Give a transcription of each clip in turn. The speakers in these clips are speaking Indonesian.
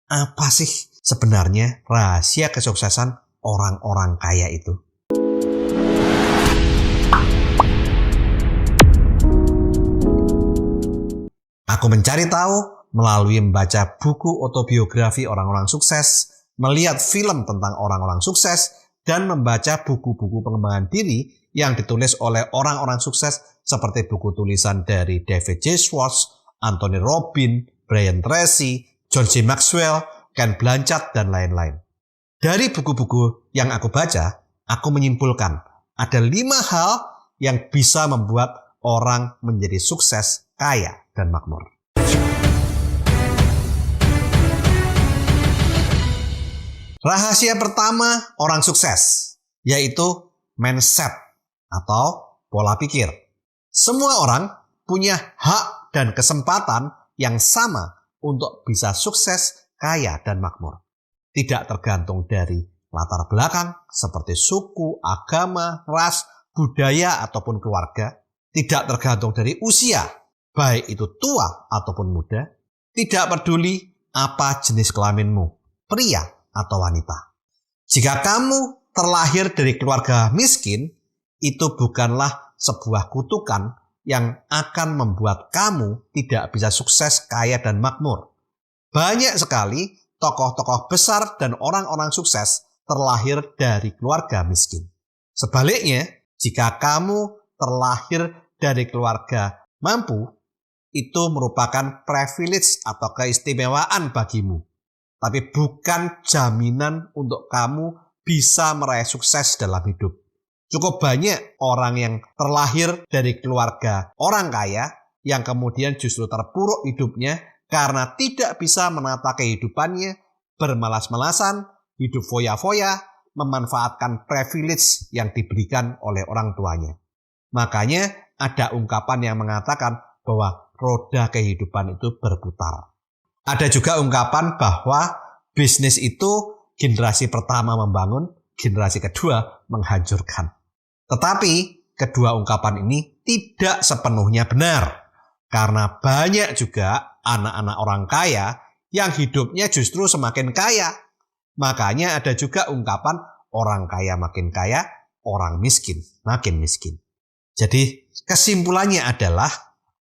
Apa sih sebenarnya rahasia kesuksesan orang-orang kaya itu? Aku mencari tahu melalui membaca buku autobiografi orang-orang sukses, melihat film tentang orang-orang sukses, dan membaca buku-buku pengembangan diri yang ditulis oleh orang-orang sukses seperti buku tulisan dari David J. Schwartz, Anthony Robbins, Brian Tracy, John C. Maxwell, Ken Blanchard, dan lain-lain. Dari buku-buku yang aku baca, aku menyimpulkan ada 5 hal yang bisa membuat orang menjadi sukses, kaya, dan makmur. Rahasia pertama orang sukses, yaitu mindset atau pola pikir. Semua orang punya hak dan kesempatan yang sama untuk bisa sukses, kaya, dan makmur. Tidak tergantung dari latar belakang seperti suku, agama, ras, budaya, ataupun keluarga. Tidak tergantung dari usia, baik itu tua ataupun muda. Tidak peduli apa jenis kelaminmu, pria atau wanita. Jika kamu terlahir dari keluarga miskin, itu bukanlah sebuah kutukan yang akan membuat kamu tidak bisa sukses, kaya, dan makmur. Banyak sekali tokoh-tokoh besar dan orang-orang sukses terlahir dari keluarga miskin. Sebaliknya, jika kamu terlahir dari keluarga mampu, itu merupakan privilege atau keistimewaan bagimu. Tapi bukan jaminan untuk kamu bisa meraih sukses dalam hidup. Cukup banyak orang yang terlahir dari keluarga orang kaya yang kemudian justru terpuruk hidupnya karena tidak bisa menata kehidupannya, bermalas-malasan, hidup foya-foya, memanfaatkan privilege yang diberikan oleh orang tuanya. Makanya ada ungkapan yang mengatakan bahwa roda kehidupan itu berputar. Ada juga ungkapan bahwa bisnis itu generasi pertama membangun, generasi kedua menghancurkan. Tetapi kedua ungkapan ini tidak sepenuhnya benar. Karena banyak juga anak-anak orang kaya yang hidupnya justru semakin kaya. Makanya ada juga ungkapan orang kaya makin kaya, orang miskin makin miskin. Jadi kesimpulannya adalah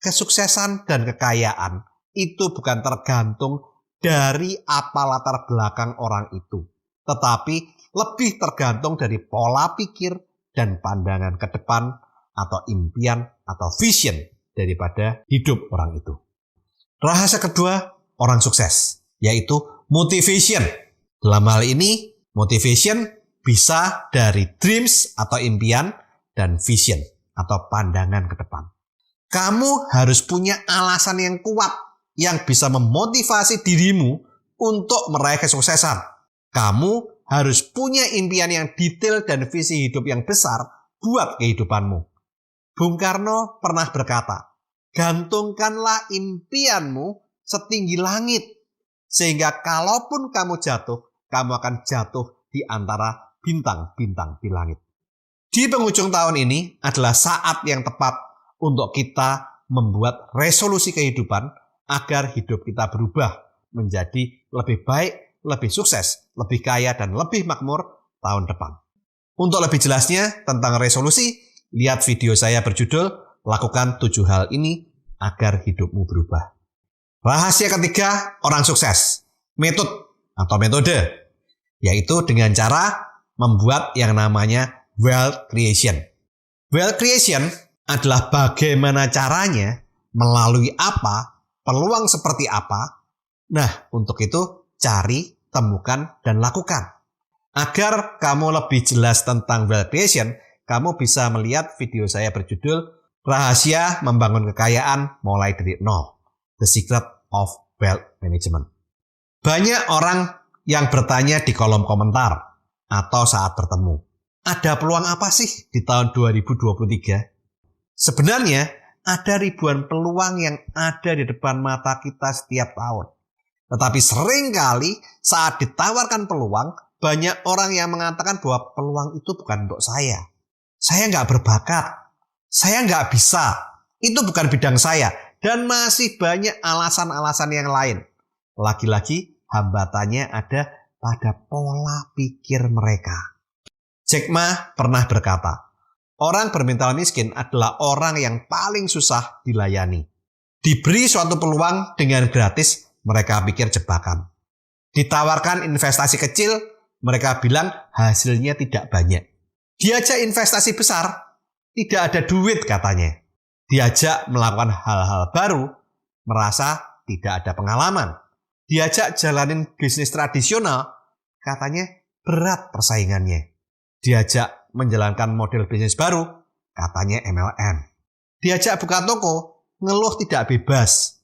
kesuksesan dan kekayaan itu bukan tergantung dari apa latar belakang orang itu. Tetapi lebih tergantung dari pola pikir dan pandangan ke depan atau impian atau vision daripada hidup orang itu. Rahasia kedua orang sukses, yaitu motivation. Dalam hal ini, motivation bisa dari dreams atau impian dan vision atau pandangan ke depan. Kamu harus punya alasan yang kuat yang bisa memotivasi dirimu untuk meraih kesuksesan. Kamu harus punya impian yang detail dan visi hidup yang besar buat kehidupanmu. Bung Karno pernah berkata, gantungkanlah impianmu setinggi langit, sehingga kalaupun kamu jatuh, kamu akan jatuh di antara bintang-bintang di langit. Di penghujung tahun ini adalah saat yang tepat untuk kita membuat resolusi kehidupan agar hidup kita berubah menjadi lebih baik, lebih sukses, lebih kaya, dan lebih makmur tahun depan. Untuk lebih jelasnya tentang resolusi, lihat video saya berjudul Lakukan 7 hal ini agar hidupmu berubah. Rahasia ketiga orang sukses, metode, yaitu dengan cara membuat yang namanya wealth creation. Wealth creation adalah bagaimana caranya, melalui apa, peluang seperti apa. Nah, untuk itu cari, temukan, dan lakukan. Agar kamu lebih jelas tentang wealth creation, kamu bisa melihat video saya berjudul Rahasia Membangun Kekayaan Mulai dari Nol, The Secret of Wealth Management. Banyak orang yang bertanya di kolom komentar atau saat bertemu, ada peluang apa sih di tahun 2023? Sebenarnya ada ribuan peluang yang ada di depan mata kita setiap tahun. Tetapi seringkali saat ditawarkan peluang, banyak orang yang mengatakan bahwa peluang itu bukan untuk saya. Saya nggak berbakat, saya nggak bisa, itu bukan bidang saya. Dan masih banyak alasan-alasan yang lain. Lagi-lagi hambatannya ada pada pola pikir mereka. Jack Ma pernah berkata, orang bermental miskin adalah orang yang paling susah dilayani. Diberi suatu peluang dengan gratis, mereka pikir jebakan. Ditawarkan investasi kecil, mereka bilang hasilnya tidak banyak. Diajak investasi besar, tidak ada duit katanya. Diajak melakukan hal-hal baru, merasa tidak ada pengalaman. Diajak jalanin bisnis tradisional, katanya berat persaingannya. Diajak menjalankan model bisnis baru, katanya MLM. Diajak buka toko, ngeluh tidak bebas.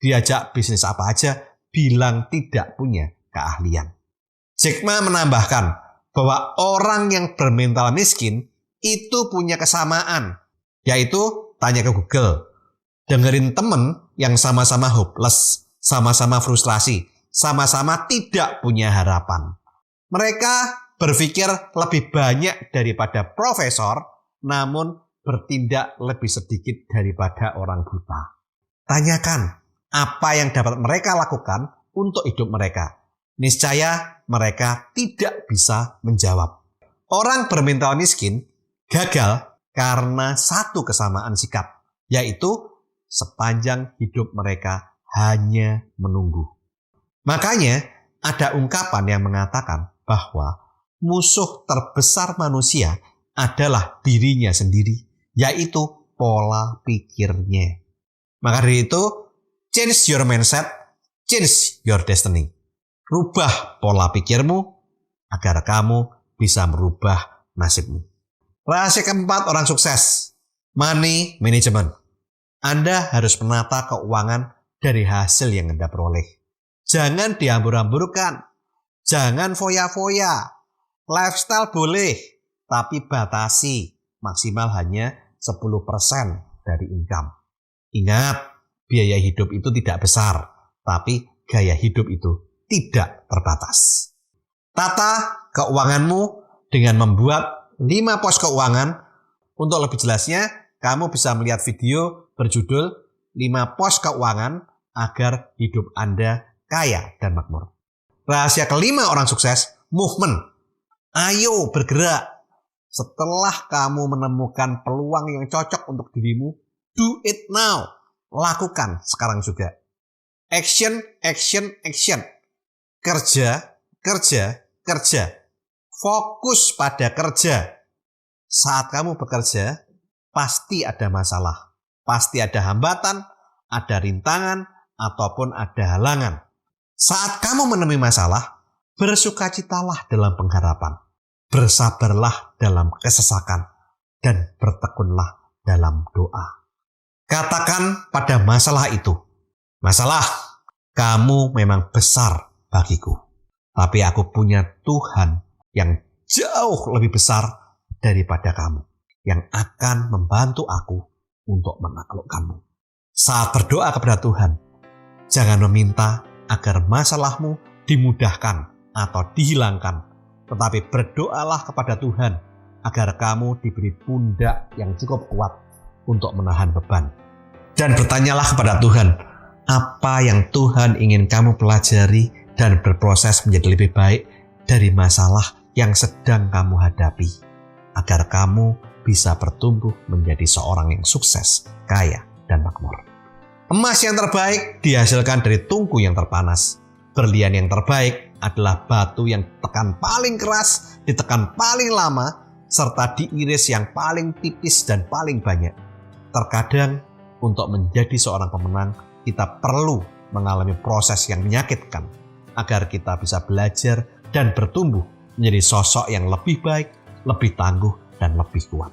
Diajak bisnis apa aja, bilang tidak punya keahlian. Jack Ma menambahkan bahwa orang yang bermental miskin itu punya kesamaan, yaitu tanya ke Google, dengerin temen yang sama-sama hopeless, sama-sama frustrasi, sama-sama tidak punya harapan. Mereka berpikir lebih banyak daripada profesor, namun bertindak lebih sedikit daripada orang buta. Tanyakan apa yang dapat mereka lakukan untuk hidup mereka. Niscaya mereka tidak bisa menjawab. Orang bermental miskin gagal karena satu kesamaan sikap, yaitu sepanjang hidup mereka hanya menunggu. Makanya ada ungkapan yang mengatakan bahwa musuh terbesar manusia adalah dirinya sendiri, yaitu pola pikirnya. Maka dari itu, change your mindset, change your destiny. Rubah pola pikirmu agar kamu bisa merubah nasibmu. Rahasia keempat orang sukses, money management. Anda harus menata keuangan dari hasil yang Anda peroleh. Jangan dihambur-hamburkan, jangan foya-foya. Lifestyle boleh, tapi batasi maksimal hanya 10% dari income. Ingat, biaya hidup itu tidak besar, tapi gaya hidup itu tidak terbatas. Tata keuanganmu dengan membuat 5 pos keuangan. Untuk lebih jelasnya, kamu bisa melihat video berjudul 5 pos keuangan agar hidup Anda kaya dan makmur. Rahasia kelima orang sukses, movement. Ayo bergerak. Setelah kamu menemukan peluang yang cocok untuk dirimu, do it now. Lakukan sekarang juga. Action, action, action. Kerja, kerja, kerja. Fokus pada kerja. Saat kamu bekerja, pasti ada masalah. Pasti ada hambatan, ada rintangan, ataupun ada halangan. Saat kamu menemui masalah, bersukacitalah dalam pengharapan. Bersabarlah dalam kesesakan. Dan bertekunlah dalam doa. Katakan pada masalah itu, masalah, kamu memang besar bagiku. Tapi aku punya Tuhan yang jauh lebih besar daripada kamu. Yang akan membantu aku untuk menaklukkanmu. Saat berdoa kepada Tuhan, jangan meminta agar masalahmu dimudahkan atau dihilangkan. Tetapi berdoalah kepada Tuhan agar kamu diberi pundak yang cukup kuat untuk menahan beban. Dan bertanyalah kepada Tuhan, apa yang Tuhan ingin kamu pelajari dan berproses menjadi lebih baik dari masalah yang sedang kamu hadapi, agar kamu bisa bertumbuh menjadi seorang yang sukses, kaya, dan makmur. Emas yang terbaik dihasilkan dari tungku yang terpanas. Berlian yang terbaik adalah batu yang tekan paling keras, ditekan paling lama, serta diiris yang paling tipis dan paling banyak. Terkadang, untuk menjadi seorang pemenang, kita perlu mengalami proses yang menyakitkan agar kita bisa belajar dan bertumbuh menjadi sosok yang lebih baik, lebih tangguh, dan lebih kuat.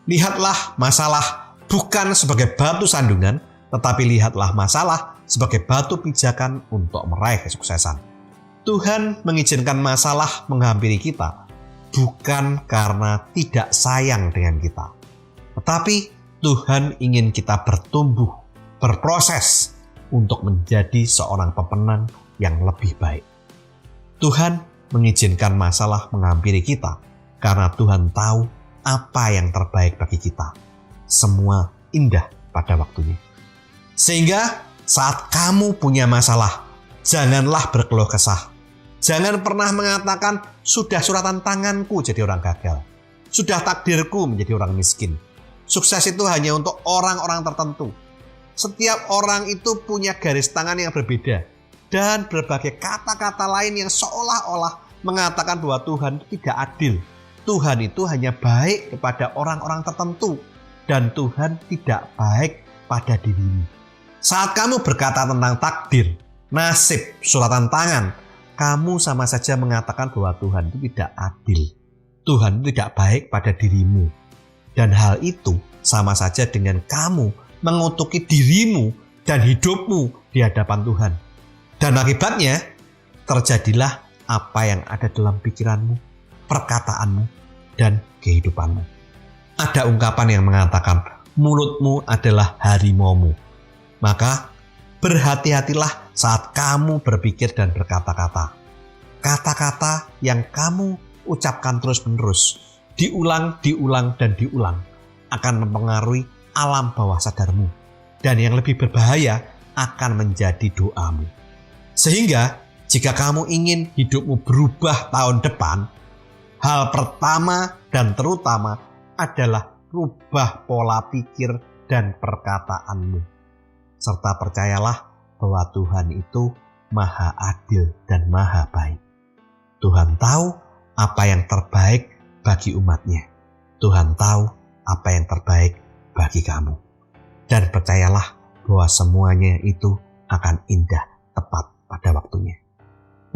Lihatlah masalah bukan sebagai batu sandungan, tetapi lihatlah masalah sebagai batu pijakan untuk meraih kesuksesan. Tuhan mengizinkan masalah menghampiri kita bukan karena tidak sayang dengan kita, tetapi Tuhan ingin kita bertumbuh, berproses untuk menjadi seorang pemenang yang lebih baik. Tuhan mengizinkan masalah menghampiri kita karena Tuhan tahu apa yang terbaik bagi kita. Semua indah pada waktunya. Sehingga saat kamu punya masalah, Janganlah berkeluh kesah. Jangan pernah mengatakan, sudah suratan tanganku jadi orang gagal. Sudah takdirku menjadi orang miskin. Sukses itu hanya untuk orang-orang tertentu. Setiap orang itu punya garis tangan yang berbeda. Dan berbagai kata-kata lain yang seolah-olah mengatakan bahwa Tuhan tidak adil. Tuhan itu hanya baik kepada orang-orang tertentu. Dan Tuhan tidak baik pada dirimu. Saat kamu berkata tentang takdir, nasib, suratan tangan, kamu sama saja mengatakan bahwa Tuhan itu tidak adil. Tuhan itu tidak baik pada dirimu. Dan hal itu sama saja dengan kamu mengutuki dirimu dan hidupmu di hadapan Tuhan. Dan akibatnya terjadilah apa yang ada dalam pikiranmu, perkataanmu, dan kehidupanmu. Ada ungkapan yang mengatakan mulutmu adalah harimaumu. Maka berhati-hatilah saat kamu berpikir dan berkata-kata. Kata-kata yang kamu ucapkan terus-menerus, diulang, dan diulang, akan mempengaruhi alam bawah sadarmu. Dan yang lebih berbahaya, akan menjadi doamu. Sehingga, jika kamu ingin hidupmu berubah tahun depan, hal pertama dan terutama adalah rubah pola pikir dan perkataanmu. Serta percayalah bahwa Tuhan itu Maha Adil dan Maha Baik. Tuhan tahu apa yang terbaik bagi umatnya. Tuhan tahu apa yang terbaik bagi kamu. Dan percayalah bahwa semuanya itu akan indah tepat pada waktunya.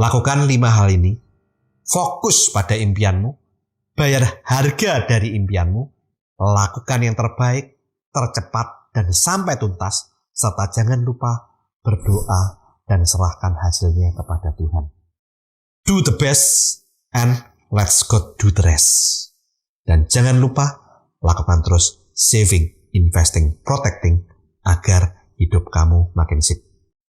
Lakukan 5 hal ini. Fokus pada impianmu. Bayar harga dari impianmu. Lakukan yang terbaik, tercepat, dan sampai tuntas. Serta jangan lupa berdoa dan serahkan hasilnya kepada Tuhan. Do the best and let's go do the rest. Dan jangan lupa lakukan terus saving, investing, protecting agar hidup kamu makin sip.